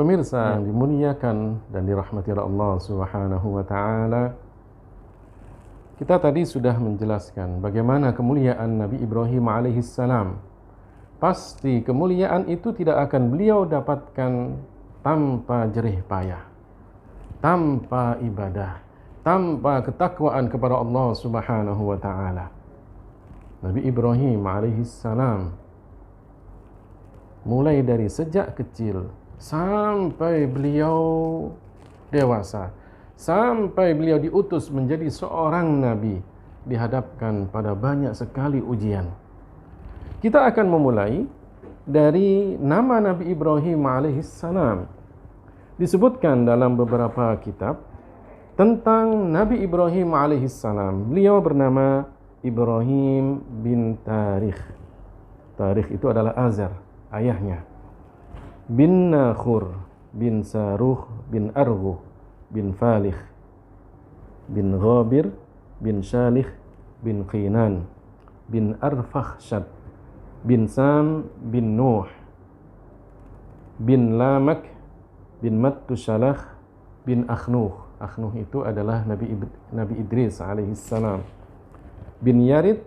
Pemirsa yang dimuliakan dan dirahmati oleh Allah Subhanahu wa taala, kita tadi sudah menjelaskan bagaimana kemuliaan Nabi Ibrahim alaihissalam. Pasti kemuliaan itu tidak akan beliau dapatkan tanpa jerih payah, tanpa ibadah, tanpa ketakwaan kepada Allah Subhanahu wa taala. Nabi Ibrahim alaihissalam mulai dari sejak kecil sampai beliau dewasa, sampai beliau diutus menjadi seorang nabi, dihadapkan pada banyak sekali ujian. Kita akan memulai dari nama Nabi Ibrahim alaihissalam. Disebutkan dalam beberapa kitab tentang Nabi Ibrahim alaihissalam. Beliau bernama Ibrahim bin Tarikh. Tarikh itu adalah Azar, ayahnya. Bin Nakhur, bin Saruh, bin Arghuh, bin Falih, bin Ghabir, bin Shalih, bin Qinan, bin Arfakhshad, bin Sam, bin Nuh, bin Lamak, bin Mattushalah, bin Akhnuh. Akhnuh itu adalah Nabi Idris alaihissalam. Bin Yarid,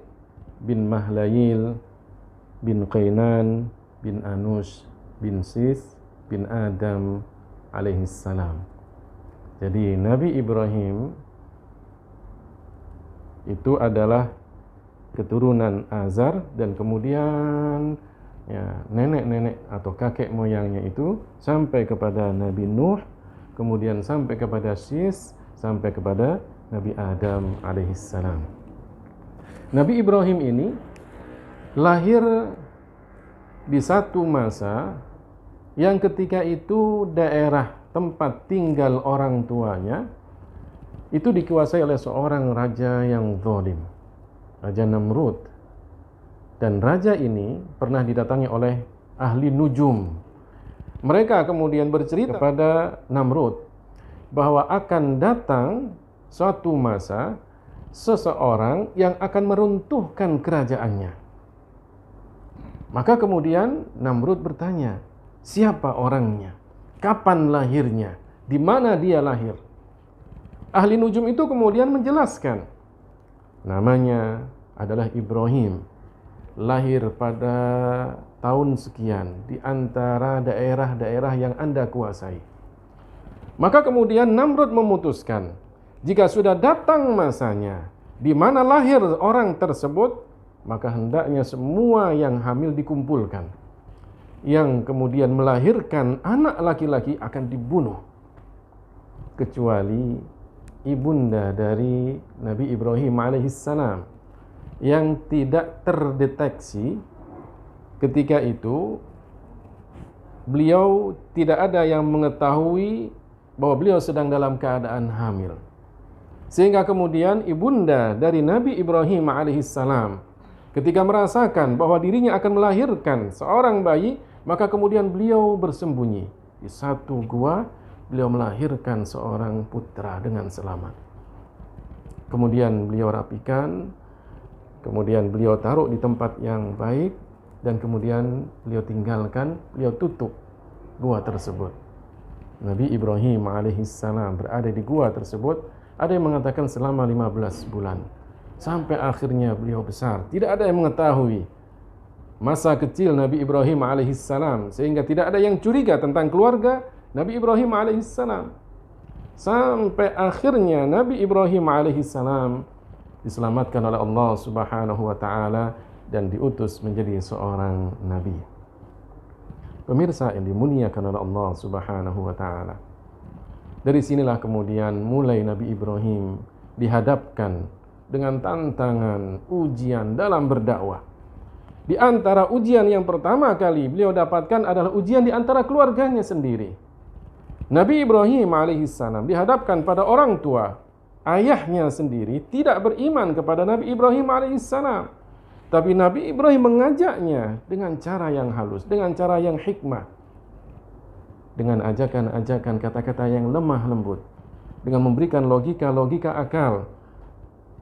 bin Mahlayil, bin Qinan, bin Anush, bin Sis, bin Adam alaihissalam. Jadi Nabi Ibrahim itu adalah keturunan Azar, dan kemudian nenek-nenek atau kakek moyangnya itu sampai kepada Nabi Nuh, kemudian sampai kepada Sis, sampai kepada Nabi Adam alaihissalam. Nabi Ibrahim ini lahir di satu masa yang ketika itu daerah tempat tinggal orang tuanya itu dikuasai oleh seorang raja yang zalim, Raja Namrud. Dan raja ini pernah didatangi oleh ahli nujum. Mereka kemudian bercerita kepada Namrud bahwa akan datang suatu masa seseorang yang akan meruntuhkan kerajaannya. Maka kemudian Namrud bertanya, siapa orangnya? Kapan lahirnya? Di mana dia lahir? Ahli nujum itu kemudian menjelaskan, namanya adalah Ibrahim, lahir pada tahun sekian di antara daerah-daerah yang Anda kuasai. Maka kemudian Namrud memutuskan, jika sudah datang masanya di mana lahir orang tersebut, maka hendaknya semua yang hamil dikumpulkan. Yang kemudian melahirkan anak laki-laki akan dibunuh, kecuali ibunda dari Nabi Ibrahim alaihissalam yang tidak terdeteksi. Ketika itu beliau tidak ada yang mengetahui bahwa beliau sedang dalam keadaan hamil, sehingga kemudian ibunda dari Nabi Ibrahim alaihissalam ketika merasakan bahwa dirinya akan melahirkan seorang bayi, maka kemudian beliau bersembunyi di satu gua. Beliau melahirkan seorang putra dengan selamat. Kemudian beliau rapikan, kemudian beliau taruh di tempat yang baik, dan kemudian beliau tinggalkan, beliau tutup gua tersebut. Nabi Ibrahim alaihissalam berada di gua tersebut, ada yang mengatakan selama 15 bulan. Sampai akhirnya beliau besar. Tidak ada yang mengetahui masa kecil Nabi Ibrahim alaihissalam, sehingga tidak ada yang curiga tentang keluarga Nabi Ibrahim alaihissalam. Sampai akhirnya Nabi Ibrahim alaihissalam diselamatkan oleh Allah Subhanahu wa taala dan diutus menjadi seorang nabi. Pemirsa yang dimuliakan oleh Allah Subhanahu wa taala, dari sinilah kemudian mulai Nabi Ibrahim dihadapkan dengan tantangan, ujian dalam berdakwah. Di antara ujian yang pertama kali beliau dapatkan adalah ujian di antara keluarganya sendiri. Nabi Ibrahim alaihissalam dihadapkan pada orang tua. Ayahnya sendiri tidak beriman kepada Nabi Ibrahim alaihissalam. Tapi Nabi Ibrahim mengajaknya dengan cara yang halus, dengan cara yang hikmah, dengan ajakan-ajakan kata-kata yang lemah lembut, dengan memberikan logika-logika akal,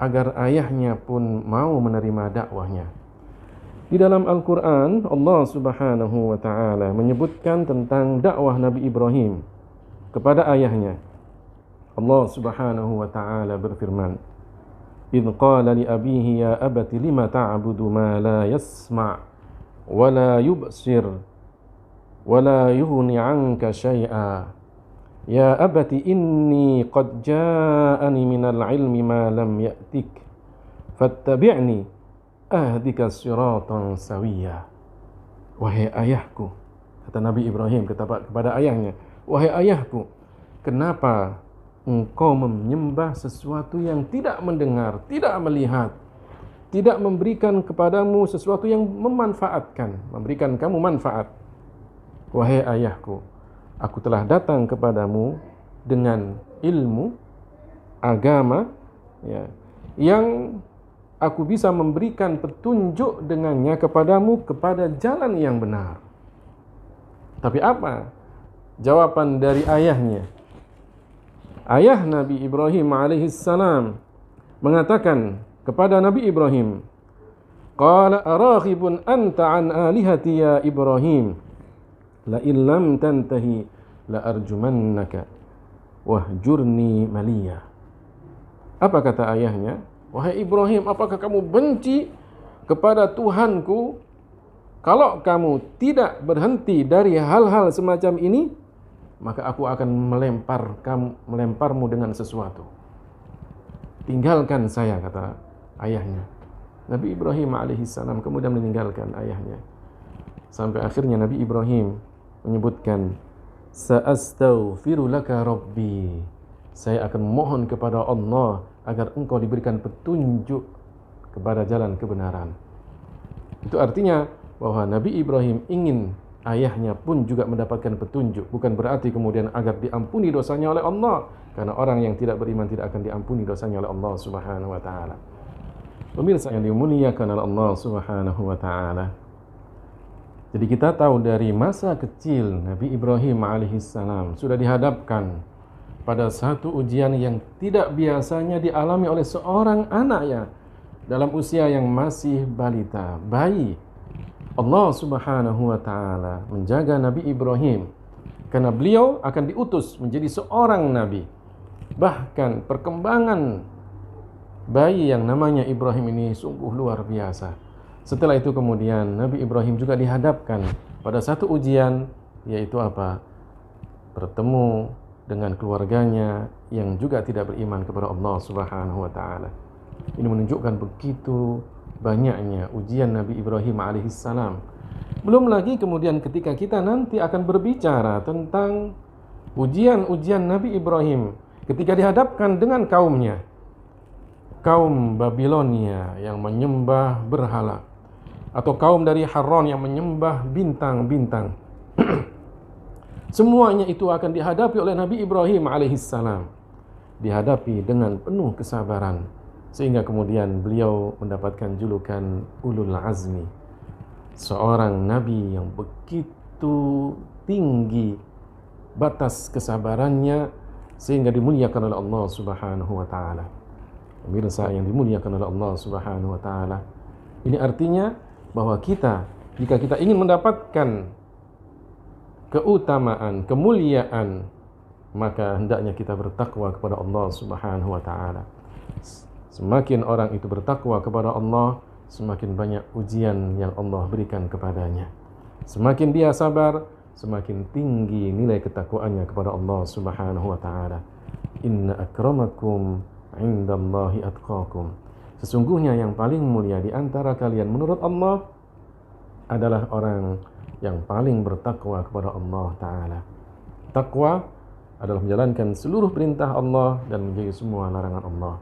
agar ayahnya pun mau menerima dakwahnya. Di dalam Al-Quran, Allah Subhanahu wa Ta'ala menyebutkan tentang dakwah Nabi Ibrahim kepada ayahnya. Allah Subhanahu wa Ta'ala berfirman, "Idh qala li abihi ya abati lima ta'budu ma la yasma' wa la yubsir wa la yughni 'anka syai'a. Ya abati inni qad ja'ani minal 'ilmi ma lam ya'tik. Fattabi'ni ahdika siratan sawiyya." Wahai ayahku, kata Nabi Ibrahim kepada ayahnya, wahai ayahku, kenapa engkau menyembah sesuatu yang tidak mendengar, tidak melihat, tidak memberikan kepadamu sesuatu yang memanfaatkan, memberikan kamu manfaat? Wahai ayahku, aku telah datang kepadamu dengan ilmu agama, ya, yang aku bisa memberikan petunjuk dengannya kepadamu kepada jalan yang benar. Tapi apa jawaban dari ayahnya? Ayah Nabi Ibrahim alaihissalam mengatakan kepada Nabi Ibrahim, "Qala araghibun anta an alihati ya Ibrahim, la in lam tantahi la arjumannaka wahjurni maliya." Apa kata ayahnya? Wahai Ibrahim, apakah kamu benci kepada Tuhanku? Kalau kamu tidak berhenti dari hal-hal semacam ini, maka aku akan melemparmu dengan sesuatu. Tinggalkan saya, kata ayahnya. Nabi Ibrahim alaihissalam kemudian meninggalkan ayahnya. Sampai akhirnya Nabi Ibrahim menyebutkan, "Sa'astaghfiru laka rabbi." Saya akan mohon kepada Allah agar engkau diberikan petunjuk kepada jalan kebenaran. Itu artinya bahwa Nabi Ibrahim ingin ayahnya pun juga mendapatkan petunjuk. Bukan berarti kemudian agar diampuni dosanya oleh Allah, karena orang yang tidak beriman tidak akan diampuni dosanya oleh Allah Subhanahu wa Ta'ala. Pemirsa yang dimuliakan oleh Allah Subhanahu wa Ta'ala, jadi kita tahu dari masa kecil Nabi Ibrahim alaihissalam sudah dihadapkan pada satu ujian yang tidak biasanya dialami oleh seorang anaknya dalam usia yang masih balita, bayi. Allah Subhanahu wa Ta'ala menjaga Nabi Ibrahim karena beliau akan diutus menjadi seorang nabi. Bahkan perkembangan bayi yang namanya Ibrahim ini sungguh luar biasa. Setelah itu kemudian Nabi Ibrahim juga dihadapkan pada satu ujian, yaitu apa? Bertemu dengan keluarganya yang juga tidak beriman kepada Allah Subhanahu wa Ta'ala. Ini menunjukkan begitu banyaknya ujian Nabi Ibrahim alaihissalam. Belum lagi kemudian ketika kita nanti akan berbicara tentang ujian-ujian Nabi Ibrahim ketika dihadapkan dengan kaumnya, kaum Babilonia yang menyembah berhala, atau kaum dari Haran yang menyembah bintang-bintang. Semuanya itu akan dihadapi oleh Nabi Ibrahim alaihissalam, dihadapi dengan penuh kesabaran, sehingga kemudian beliau mendapatkan julukan Ulul Azmi, seorang nabi yang begitu tinggi batas kesabarannya sehingga dimuliakan oleh Allah Subhanahu wa Ta'ala. Pemirsa yang dimuliakan oleh Allah Subhanahu wa Ta'ala, ini artinya bahwa kita, jika kita ingin mendapatkan keutamaan, kemuliaan, maka hendaknya kita bertakwa kepada Allah Subhanahu wa Ta'ala. Semakin orang itu bertakwa kepada Allah, semakin banyak ujian yang Allah berikan kepadanya. Semakin dia sabar, semakin tinggi nilai ketakwaannya kepada Allah Subhanahu wa Ta'ala. Inna akramakum indallahi atqakum. Sesungguhnya yang paling mulia di antara kalian menurut Allah adalah orang yang paling bertakwa kepada Allah Ta'ala. Takwa adalah menjalankan seluruh perintah Allah dan menjauhi semua larangan Allah.